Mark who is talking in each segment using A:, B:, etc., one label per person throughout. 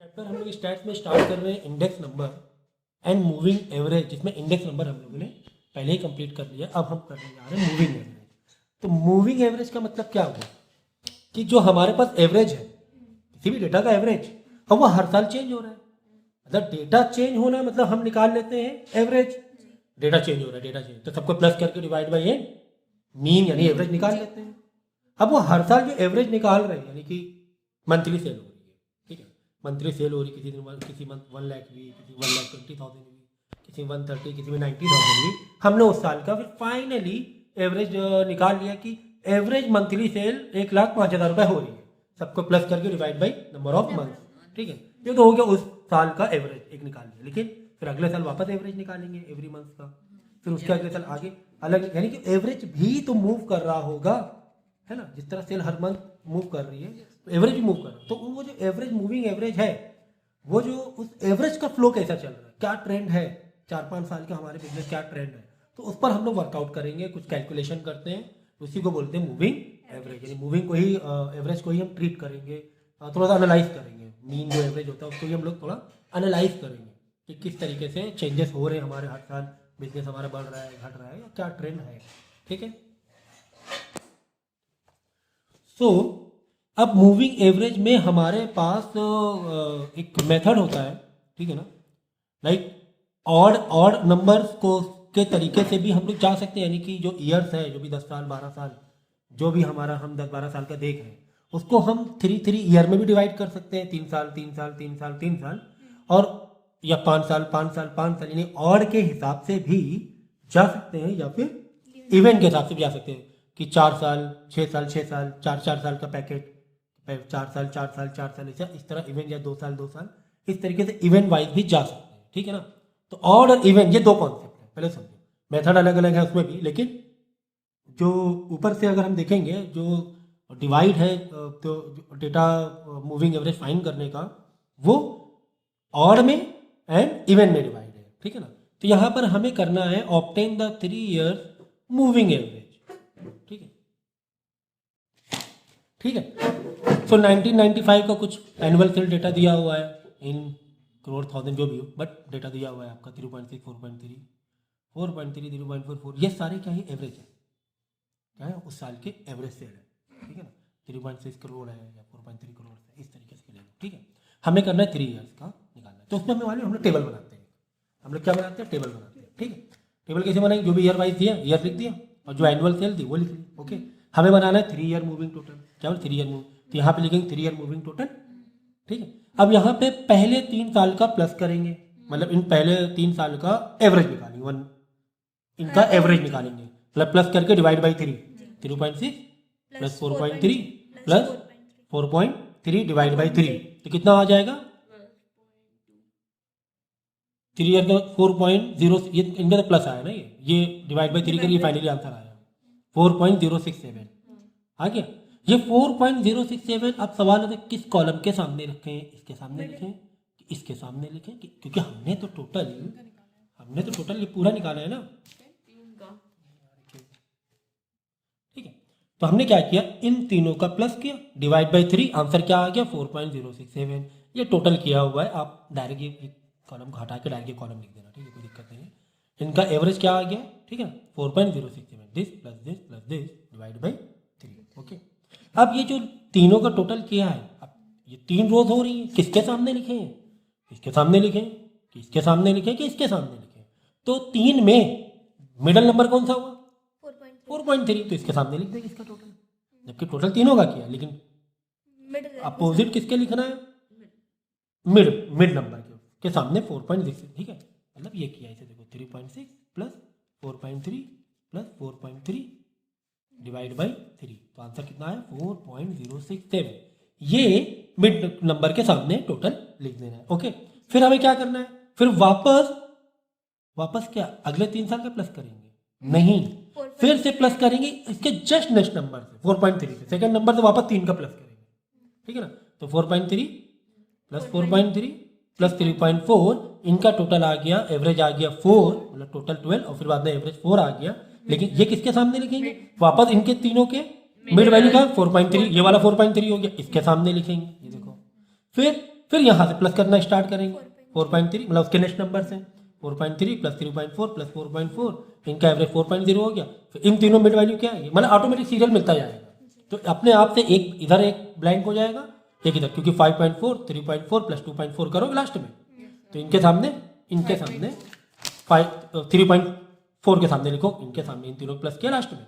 A: Chapter हम लोग stats में स्टार्ट कर रहे हैं index number and moving average, जिसमें इंडेक्स नंबर हम लोगों ने पहले ही कंप्लीट कर लिया। अब हम करने जा रहे हैं मूविंग एवरेज। तो मूविंग एवरेज का मतलब क्या हुआ कि जो हमारे पास एवरेज है किसी भी डेटा का एवरेज, अब वो हर साल चेंज हो रहा है। मतलब डेटा चेंज होना मतलब हम निकाल लेते हैं एवरेज। डेटा चेंज हो रहा है, डेटा चेंज तो सबको प्लस करके डिवाइड बाई एन मीन यानी एवरेज निकाल लेते हैं। अब वो हर साल जो एवरेज निकाल रहे हैं यानी कि मंथली सेल हो रही है, ठीक है, मंथली सेल हो रही है, किसी मंथ 1 लाख हुई, किसी 1,20,000 हुई, किसी 130, किसी में 90,000 हुई। हमने उस साल का फिर फाइनली एवरेज निकाल लिया कि एवरेज मंथली सेल 1,05,000 रुपये हो रही है, सबको प्लस करके divide by number of month, ठीक है। ये तो हो गया उस साल का एवरेज एक निकाल लिया। लेकिन फिर अगले साल वापस एवरेज निकालेंगे एवरी मंथ का, फिर उसके अगले साल आगे अलग, यानी कि एवरेज भी तो मूव कर रहा होगा, है ना। जिस तरह सेल हर मंथ मूव कर रही है तो एवरेज भी मूव कर रहा है। तो वो जो एवरेज मूविंग एवरेज है, वो जो उस एवरेज का फ्लो कैसा चल रहा है, क्या ट्रेंड है, 4-5 साल का हमारे बिजनेस क्या ट्रेंड है, तो उस पर हम लोग वर्कआउट करेंगे, कुछ कैलकुलेशन करते हैं, उसी को बोलते हैं मूविंग एवरेज। यानी मूविंग को ही एवरेज को ही हम ट्रीट करेंगे, थोड़ा सा एनालाइज करेंगे। मीन जो एवरेज होता है उसको ही हम लोग थोड़ा एनालाइज करेंगे कि किस तरीके से चेंजेस हो रहे हैं हमारे हर साल, बिजनेस हमारा बढ़ रहा है, घट रहा है, या क्या ट्रेंड है, ठीक है। सो अब मूविंग एवरेज में हमारे पास एक मेथड होता है, ठीक है ना। लाइक ऑड ऑड नंबर्स को के तरीके से भी हम लोग जा सकते हैं, यानी कि जो ईयर्स है, जो भी 10 साल 12 साल जो भी हमारा हम 10-12 साल का देख रहे हैं, उसको हम 3 ईयर में भी डिवाइड कर सकते हैं, 3 साल 3 साल 3 साल 3 साल, और या 5 साल 5 साल 5 साल, यानी ऑड के हिसाब से भी जा सकते हैं, या फिर इवेंट के हिसाब से भी जा सकते हैं कि 4 साल 6 साल 6 साल 4-4 साल का पैकेट, 4 साल 4 साल 4 साल, ऐसा इस तरह इवेंट, या 2 साल 2 साल, इस तरीके से इवेंट वाइज भी जा सकते हैं, ठीक है ना। तो ऑड और इवेंट ये दो कॉन्सेप्ट है, पहले समझो। मेथड अलग अलग है उसमें भी, लेकिन जो ऊपर से अगर हम देखेंगे, जो डिवाइड है तो डेटा मूविंग एवरेज फाइंड करने का, वो ऑड में एंड इवेंट में डिवाइड है, ठीक है ना। तो यहाँ पर हमें करना है obtain the 3 years moving average, ठीक है, ठीक है। सो 1995 का कुछ एनुअल सेल डेटा दिया हुआ है इन करोड़ थाउजेंड जो भी हो, बट डेटा दिया हुआ है आपका 3.6 4.3 4.3 0.44, ये सारे क्या है एवरेज है, क्या है उस साल के एवरेज सेल है, ठीक है ना। 3.6 करोड़ है या 4.3 करोड़ है, इस तरीके से ले लो, ठीक है। हमें करना है 3 ईयर्स का निकालना है। तो उसमें हमें वाले हम लोग टेबल बनाते हैं, हम लोग क्या बनाते हैं, टेबल बनाते हैं, ठीक है। टेबल कैसे बनाएंगे, जो भी ईयर वाइज दिया ईयर लिख दिया, और जो एनुअल सेल थी वो लिख ली, ओके। हमें बनाना है 3 ईयर मूविंग टोटल, क्या बोल 3 ईयर मूव, तो यहाँ पे लिखेंगे 3 ईयर मूविंग टोटल, ठीक है। अब यहाँ पे पहले 3 साल का प्लस करेंगे, मतलब इन पहले 3 साल का एवरेज निकालेंगे, इनका एवरेज निकालेंगे, मतलब प्लस करके divide by 3.6 plus 4.3 plus 4.3 divide by 3, तो कितना आ जाएगा 3 ईयर का 4.0, ये इनका तो प्लस आया ना, ये डिवाइड बाई 3 करिए, फाइनली आंसर आया 4.067 आ गया। ये 4.067, अब सवाल है किस कॉलम के सामने रखें, इसके सामने लिखें कि इसके सामने लिखें, क्योंकि हमने तो टोटल ये पूरा निकाला है ना, ठीक है। तो हमने क्या किया, इन तीनों का प्लस किया, डिवाइड बाई 3, आंसर क्या आ गया 4.067। ये टोटल किया हुआ है, आप डायरेक्ट ये कॉलम को हटा के डायरेक्ट ये कॉलम लिख देना, ठीक है, कोई दिक्कत नहीं है। इनका एवरेज क्या आ गया, ठीक है ना, 4.067, this plus this divide by 3, okay. अब ये जो तीनों का टोटल किया है, अब ये 3 रोज हो रही है, किसके सामने लिखें, इसके सामने लिखें कि इसके सामने लिखें कि इसके सामने लिखें, तो 3 में मिडल नंबर कौन सा हुआ 4.3, तो इसके सामने लिख देंगे इसका टोटल, जबकि टोटल तीनों का किया, लेकिन अपोजिट किसके लिखना है, मिड नंबर के सामने 4.6, ठीक है। मतलब ये किया इसे देखो 3.6 प्लस 4.3 प्लस 4.3 डिवाइड बाई 3, तो आंसर कितना है 4.067। ये मिड नंबर के सामने टोटल लिख देना है, ओके। फिर हमें क्या करना है, फिर वापस क्या अगले 3 साल का प्लस करेंगे, नहीं, फिर से प्लस करेंगे इसके जस्ट नेक्स्ट नंबर से 4.3 से, सेकंड नंबर से वापस 3 का प्लस करेंगे, ठीक है ना। तो 4.3 प्लस 4.3 प्लस 3.4, इनका टोटल आ गया, एवरेज आ गया 4, मतलब टोटल 12, और फिर बाद में एवरेज 4 आ गया। लेकिन ये किसके सामने लिखेंगे, वापस इनके तीनों के मिड वैल्यू का 4.3, ये वाला 4.3 हो गया, इसके सामने लिखेंगे, ये देखो। फिर फिर यहाँ से प्लस करना स्टार्ट करेंगे 4.3 मतलब उसके नेक्स्ट नंबर से 4.3 प्लस 3.4 प्लस 4.4 इनका एवरेज 4.0 हो गया। फिर इन तीनों मिड वैल्यू क्या है मतलब ऑटोमेटिक सीरियल मिलता जाएगा, तो अपने आप से एक इधर एक ब्लैंक हो जाएगा एक इधर, क्योंकि 5.4 3.4 प्लस 2.4 करोगे लास्ट में, तो इनके सामने 3.4 के सामने लिखो, इनके सामने इन तीनों प्लस किया लास्ट में,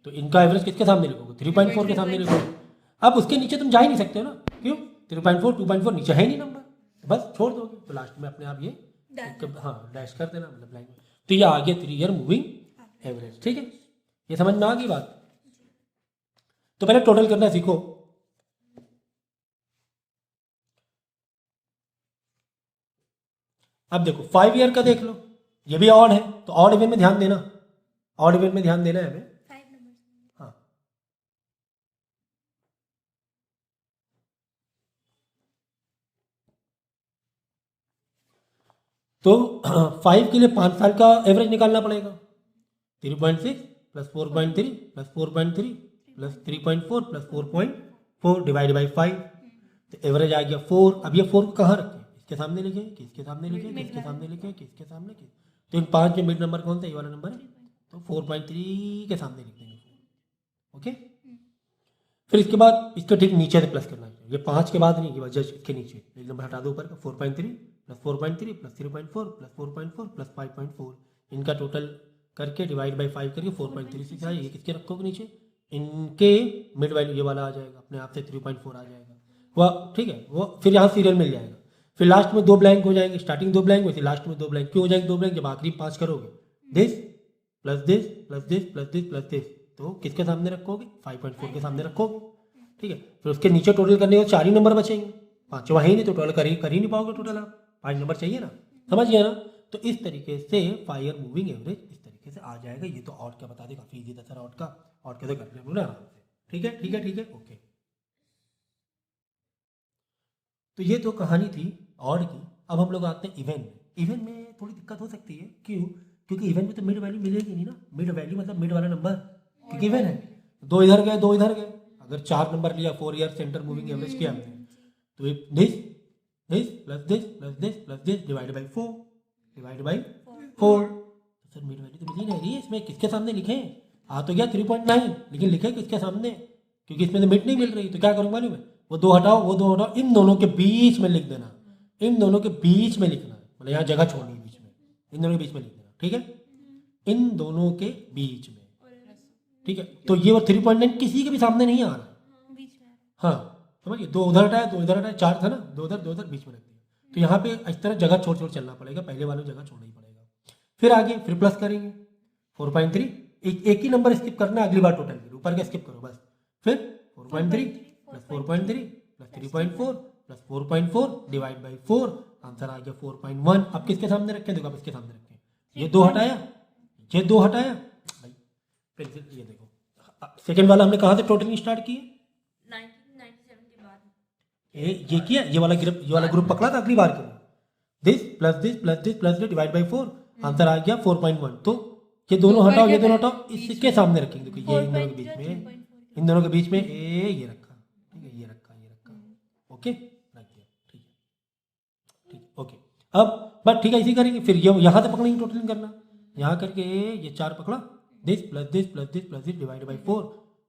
A: तो इनका एवरेज किसके सामने लिखोगे 3.4 के सामने लिखोगे। अब उसके नीचे तुम जा ही नहीं सकते हो ना, क्यों 3.4 2.4 नीचे है ही नहीं नंबर, तो बस छोड़ दोगे, तो लास्ट में अपने आप ये हाँ डैश कर देना मतलब लाइन में, तो ये आ गया 3 ईयर मूविंग एवरेज। ठीक है, ये समझ में आ गई बात। तो पहले टोटल करना सीखो। अब देखो 5 ईयर का देख लो, ये भी ऑड है, तो ऑड इवन में ध्यान देना, ऑड इवन में ध्यान देना है हमें। हाँ तो 5 के लिए 5 साल का एवरेज निकालना पड़ेगा, 3.6 plus 4.3 plus 4.3 plus 3.4 plus 4.4 divide by 5, तो एवरेज आ गया 4। अब ये 4 को कहाँ रखें, इसके सामने लिखे, किसके सामने लिखे, किसके सामने लिखे, किसके सामने, तो इन 5 में मिड नंबर कौन सा, ये वाला नंबर है, तो 4.3 के सामने लिख देंगे। ओके, फिर इसके बाद इसको ठीक नीचे से प्लस करना है, ये 5 के बाद नहीं, ये जस्ट इसके नीचे एक नंबर हटा दो ऊपर का, 4.3 प्लस 4.3 प्लस 3.4 प्लस 4.4 प्लस 5.4, इनका टोटल करके डिवाइड बाई 5 करके 4.36 आए, ये किसके रखोगे नीचे, इनके मिड वैल्यू ये वाला आ जाएगा अपने आप से 3.4 आ जाएगा वह। ठीक है, वो फिर यहाँ सीरियल मिल जाएगा, फिर लास्ट में 2 ब्लैंक हो जाएंगे, स्टार्टिंग 2 ब्लैंक वैसे लास्ट में 2 ब्लैंक क्यों हो जाएंगे 2 ब्लैंक, जब आखिरी 5 करोगे this plus this plus this plus this plus this, तो किसके सामने रखोगे 5.4 के सामने रखोगे। ठीक है, फिर उसके नीचे टोटल करने को 4 ही नंबर बचेंगे, 5 वहीं नहीं तो टोटल कर ही नहीं पाओगे टोटल, आप 5 नंबर चाहिए ना, समझ गया ना। तो इस तरीके से 5 ईयर मूविंग एवरेज इस तरीके से आ जाएगा। ये तो ऑड का बता दे, काफी इजी था सर, ऑड का तो कर लिया आराम से। ठीक है ठीक है ठीक है ओके। तो ये तो कहानी थी ऑड की। अब हम लोग आते हैं इवन में। इवन में थोड़ी दिक्कत हो सकती है, क्यों, क्योंकि इवन में तो मिड वैल्यू मिलेगी नहीं ना, मिड वैल्यू मतलब मिड वाला नंबर, क्योंकि इवन है, 2 इधर गए 2 इधर गए, अगर 4 नंबर लिया 4 ईयर सेंटर मूविंग एवरेज किया हमने, तो this this plus this plus this plus this divide by 4 divide by 4, तो सर मिड वैल्यू तो मिल ही नहीं रही, इसमें किसके सामने लिखें, आ तो गया 3.9 लेकिन लिखे किसके सामने, क्योंकि इसमें तो मिड नहीं मिल रही, तो क्या करूँगा मालूम है, वो 2 हटाओ वो 2 हटाओ, इन दोनों के बीच में लिख देना, इन दोनों के बीच में लिखना, मतलब यहाँ जगह छोड़नी है बीच में, इन दोनों के बीच में लिख देना। ठीक है, इन दोनों के बीच में। ठीक है, तो ये वो 3.9 किसी के भी सामने नहीं आ रहा, हाँ समझिए, 2 उधर हटाया 2 इधर हटाया, 4 था ना, 2 उधर बीच में रख दिया, तो यहाँ पे इस तरह जगह छोड़ छोड़ चलना पड़ेगा, पहले वालों जगह छोड़ना ही पड़ेगा। फिर आगे फिर प्लस करेंगे 4.3, एक ही नंबर स्किप करना, अगली बार टोटल करो, ऊपर का स्किप करो बस, फिर 4.3 plus 4.3 plus 3.4 plus 4.4 divide by 4, answer आ गया 4.1। अब किसके सामने रखें, देखो अब इसके सामने रखें, ये 2 हटाया ये 2 हटाया भाई, फिर ये देखो सेकंड वाला हमने कहाँ से टोटलिंग स्टार्ट की,
B: 1997 के बाद
A: ये किया, ये वाला ग्रुप पकड़ा था अगली बार के लिए, this plus this plus this plus this divide by 4, answer आ गया 4.1। तो ये दोनों हटाओ ये दोनों हटाओ, इसके सामने रखेंगे, देखो ये इन दोनों के बीच में, इन दोनों के बीच में ये रखा, ठीक है, ये रखा ओके, रख दिया, ठीक है ठीक है ओके। अब बस ठीक है इसी करेंगे, फिर ये यहाँ से पकड़ेंगे टोटलिंग करना, यहाँ करके ये 4 पकड़ा, this plus this plus this plus this divide by 4,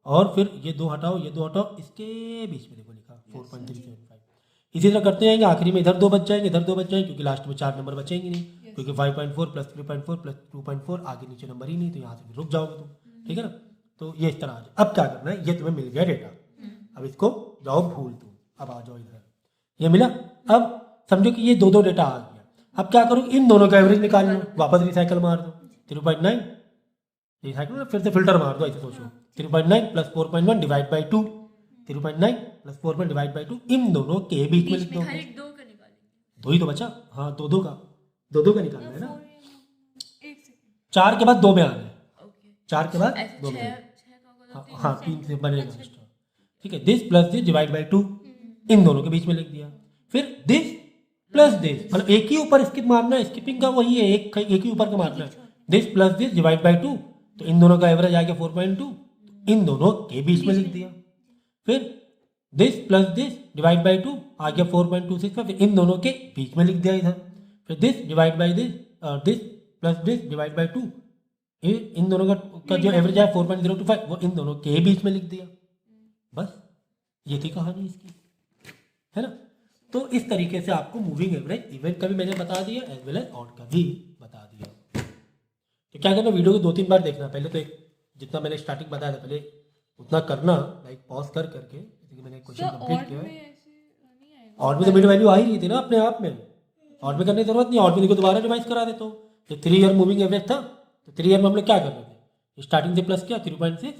A: और फिर ये 2 हटाओ ये 2 हटाओ, इसके बीच में देखो लिखा 4.375। इसी तरह करते जाएंगे, आखिरी में इधर 2 बच जाएंगे इधर 2 बच जाएंगे, क्योंकि लास्ट में 4 नंबर बचेंगे नहीं, क्योंकि 5.4 प्लस 3.4 प्लस 2.4 आगे नीचे नंबर ही नहीं, तो यहाँ से रुक जाओगे तुम। ठीक है ना, तो ये इस तरह आ जाए। अब क्या करना है, ये तुम्हें मिल गया डेटा, अब इसको जाओ भूल दो, अब आ जाओ इधर, ये मिला। अब समझो कि ये 2 डेटा आ गया, अब क्या करो, इन दोनों का एवरेज निकाल लो, वापस रिसाइकल मार दो, 3.9 रिसाइकल फिर से फिल्टर मार दो, ऐसे सोचो 3.9 plus 4.1 divide by 2, 3.9 plus 4.1 divide by 2, इन दोनों के बीच में लिख दो, 2 ही तो बचा, हाँ 2 का निकालना है ना, 4 के बाद 2 में आना है, 4 के बाद 2 में, हाँ 3 से बनेगा एक्स्ट्रा। ठीक है, this plus this divide by 2, इन दोनों के बीच में लिख दिया, फिर दिस प्लस दिस, मतलब एक ही ऊपर स्किप मारना है, स्किपिंग का वही है, एक ही ऊपर का मारना है, this plus this divide by 2, तो इन दोनों का एवरेज आ गया 4.2, इन दोनों के बीच में लिख दिया, फिर this plus this divide by 2 आ गया 4.265, फिर इन दोनों के बीच में लिख दिया इधर, फिर this divide by this this plus this divide by 2, इन दोनों का जो एवरेज है 4.025 वो इन दोनों के बीच में लिख दिया। बस ये थी कहानी इसकी, है ना। तो इस तरीके से आपको मूविंग एवरेज इवेंट का भी मैंने बता दिया एज वेल एज ऑड का भी बता दिया। तो क्या करना, वीडियो को 2-3 बार देखना, पहले तो एक जितना मैंने स्टार्टिंग बताया था पहले उतना करना, लाइक पॉज कर करके, जैसे कि मैंने क्वेश्चन कंप्लीट किया है। और में तो मिड वैल्यू आ ही रही थी ना अपने आप में, और में करने की जरूरत नहीं, और में देखो दोबारा रिवाइज करा देता हूँ। तो 3 ईयर मूविंग एवरेज था, तो 3 ईयर में हम लोग क्या कर रहे थे, स्टार्टिंग से प्लस किया 3.6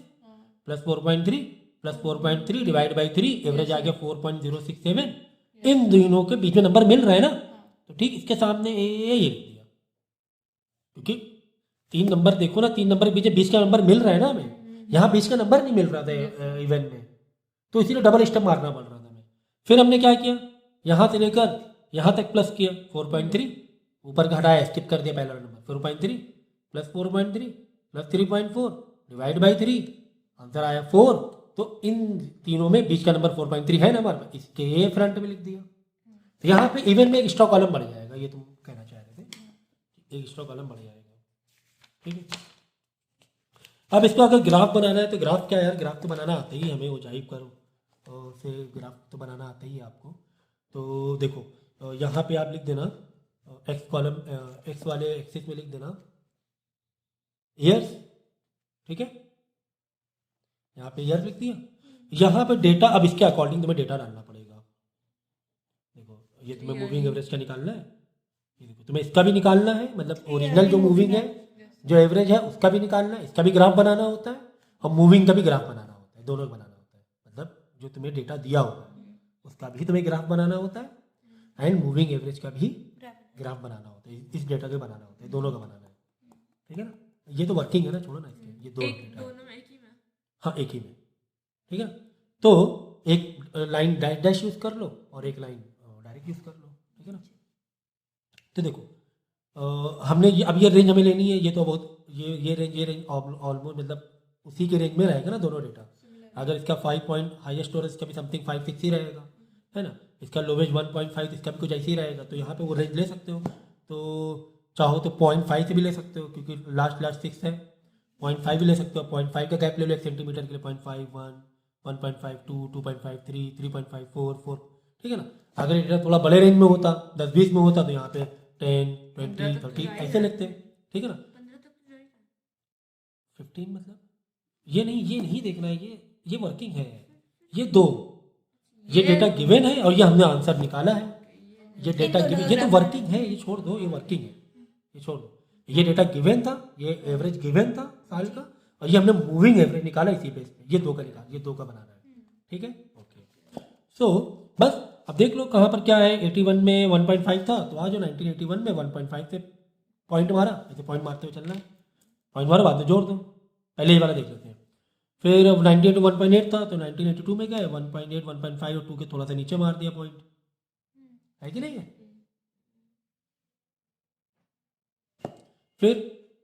A: plus 4.3 plus 4.3 divide by 3, average आ गया 4.067। इन दोनों के बीच में नंबर मिल रहा है ना, तो ठीक इसके सामने ये लिख दिया, क्योंकि 3 नंबर देखो ना, 3 नंबर के बीच 20 का नंबर मिल रहा है ना हमें, यहाँ 20 का नंबर नहीं मिल रहा था इवेंट में, तो इसीलिए डबल स्टेप मारना पड़ रहा था हमें। फिर हमने क्या किया, यहाँ से लेकर यहाँ तक प्लस किया 4.3, ऊपर का हटाया स्किप कर दिया पहला number, 4.3 plus 4.3 plus 3.4 divide by 3, answer आया 4। तो इन तीनों में बीच का नंबर 4.3 है नंबर, इसके फ्रंट में लिख दिया। तो यहाँ पे इवेंट में एक एक्स्ट्रा कॉलम बढ़ जाएगा, ये तुम कहना चाह रहे थे, एक एक्स्ट्रा कॉलम बढ़ जाएगा, ठीक है। अब इसको अगर ग्राफ बनाना है तो ग्राफ क्या यार, ग्राफ तो बनाना आता ही हमें, वो जाहिर करो, तो फिर ग्राफ तो बनाना आता ही है आपको। तो देखो यहाँ पे आप लिख देना एक्स कॉलम, एक्स वाले एक्सिस में लिख देना ईयर्स, ठीक है, यहाँ पे ईयर लिख दिया। यहाँ पे डेटा, अब इसके अकॉर्डिंग तुम्हें डेटा डालना पड़ेगा। देखो ये तुम्हें मूविंग एवरेज का निकालना है, ये देखो तुम्हें इसका भी निकालना है, मतलब ओरिजिनल जो मूविंग है जो एवरेज है उसका भी निकालना है, इसका भी ग्राफ बनाना होता है और मूविंग का भी ग्राफ बनाना होता है, दोनों बनाना होता है। मतलब जो तुम्हें डेटा दिया होगा उसका भी तुम्हें ग्राफ बनाना होता है एंड मूविंग एवरेज का भी ग्राफ बनाना होता है, इस डेटा का बनाना होता है, दोनों का बनाना है, ठीक है ना। ये तो वर्किंग है ना, छोड़ो ना इसके, ये दो डेटा है, हाँ एक ही में, ठीक है। तो एक लाइन डैश डैश यूज कर लो और एक लाइन डायरेक्ट यूज कर लो, ठीक है ना। तो देखो हमने ये, अब ये रेंज हमें लेनी है, ये तो बहुत ये रेंज ऑलमोस्ट मतलब उसी के रेंज में रहेगा ना दोनों डेटा। अगर इसका 5 पॉइंट हाईएस्ट स्टोरेज, इसका भी समथिंग 5-6 ही रहेगा, है ना। इसका लोवेस्ट 1.5, इसका भी कुछ ऐसे ही रहेगा, तो यहाँ पे वो रेंज ले सकते हो। तो चाहो तो 0.5 से भी ले सकते हो, क्योंकि लास्ट 6 है, 0.5 भी ले सकते हो, 0.5 का गैप ले लो 1 सेंटीमीटर के लिए, 0.5 1 1.5 2 2.5 3 3.5 4 ठीक है ना। अगर डेटा थोड़ा बड़े रेंज में होता, 10-20 में होता, तो यहाँ पे 10 20 30 ऐसे लिखते, ठीक है ना। 15 मतलब ये नहीं देखना है, ये वर्किंग है, ये दो, ये डेटा गिवन है और ये हमने आंसर निकाला है, ये डेटा गिवन, ये तो वर्किंग है, ये छोड़ दो, ये वर्किंग है, ये छोड़ दो। ये डेटा गिवन था, ये एवरेज गिवन था साल का, और ये हमने मूविंग एवरेज निकाला इसी बेस पे, ये दो का बनाना है, ठीक है, ओके। सो बस अब देख लो कहाँ पर क्या है, 81 में 1.5 था, तो आज 1981 में 1.5 से पॉइंट मारा, ऐसे पॉइंट मारते हुए चलना है, पॉइंट मारो बाद में जोड़ दो, पहले ही वाला देख लेते हैं। फिर अब 98 1.8 था, तो 1982 में गए 1.8 1.5 और 2 के थोड़ा सा नीचे मार दिया पॉइंट, है कि नहीं है। फिर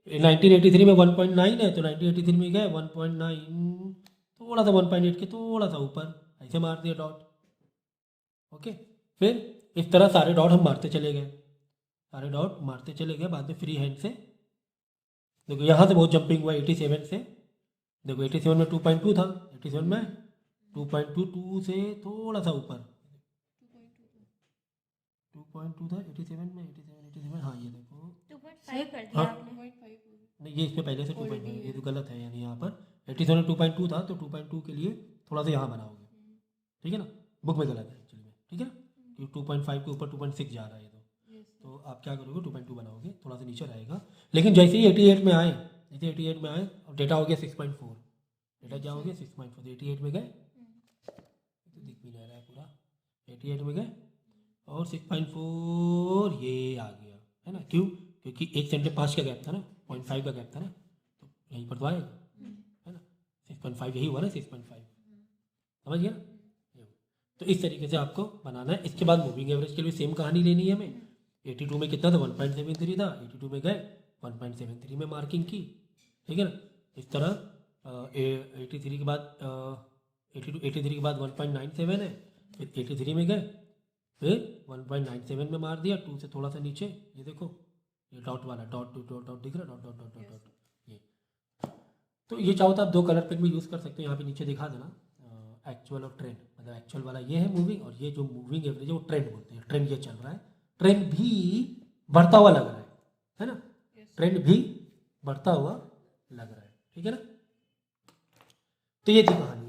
A: 1983 में 1.9 है, तो 1983 में गए 1.9 थोड़ा सा 1.8 के थोड़ा सा ऊपर ऐसे मार दिया डॉट, ओके। फिर इस तरह सारे डॉट हम मारते चले गए, बाद में फ्री हैंड से देखो यहाँ से बहुत जंपिंग हुआ 87 से, देखो 87 में 2.2 था, 87 में 2.22 से थोड़ा सा ऊपर 2.2 था 87 में, 87 हाँ ये देखो
B: 2.5 कर दिया
A: हाँ
B: आपने।
A: नहीं, ये इसमें पहले से 2.5, ये तो गलत है, यानी यहाँ पर 87 में 2.2 था, तो 2.2 के लिए थोड़ा सा यहाँ बनाओगे, ठीक है ना, बुक में गलत है एक्चुअली में, ठीक है ना, क्योंकि 2.5 के ऊपर 2.6 जा रहा है तो आप क्या करोगे 2.2 बनाओगे, थोड़ा सा नीचे रहेगा। लेकिन जैसे ही 88 में आए, और डेटा हो गया 6.4, डेटा क्या हो गया 6.4, 88 में गए, तो दिख भी नहीं रहा है पूरा, 88 में गए और 6.4 ये आ गया, है ना। क्यों, क्योंकि 1 सेंटीमीटर 5 का गैप था ना, 0.5 का गैप था ना, तो यहीं पर तो आएगा, है ना, 6.5 यही हुआ ना, 6.5 समझ गया ना। तो इस तरीके से आपको बनाना है। इसके बाद मूविंग एवरेज के लिए सेम कहानी लेनी है हमें। 82 में कितना था 1.73 था, 82 में गए 1.73 में मार्किंग की, ठीक है ना। इस तरह 83 के बाद 83 के बाद 1.97 है, फिर 83 में गए, फिर 1.97 में मार दिया, 2 से थोड़ा सा नीचे, ये देखो ये डॉट वाला डॉट डॉट दिख रहा है, dot dot dot dot dot, ये। तो ये चाहो तो आप 2 कलर पिक भी यूज़ कर सकते हो। यहाँ पे नीचे दिखा देना एक्चुअल और ट्रेंड, मतलब एक्चुअल वाला ये है मूविंग, और ये जो मूविंग एवरेज है वो ट्रेंड बोलते हैं। ट्रेंड ये चल रहा है, ट्रेंड भी बढ़ता हुआ लग रहा है ना, ट्रेंड भी बढ़ता हुआ लग रहा है, ठीक है ना। तो ये थी कहानी।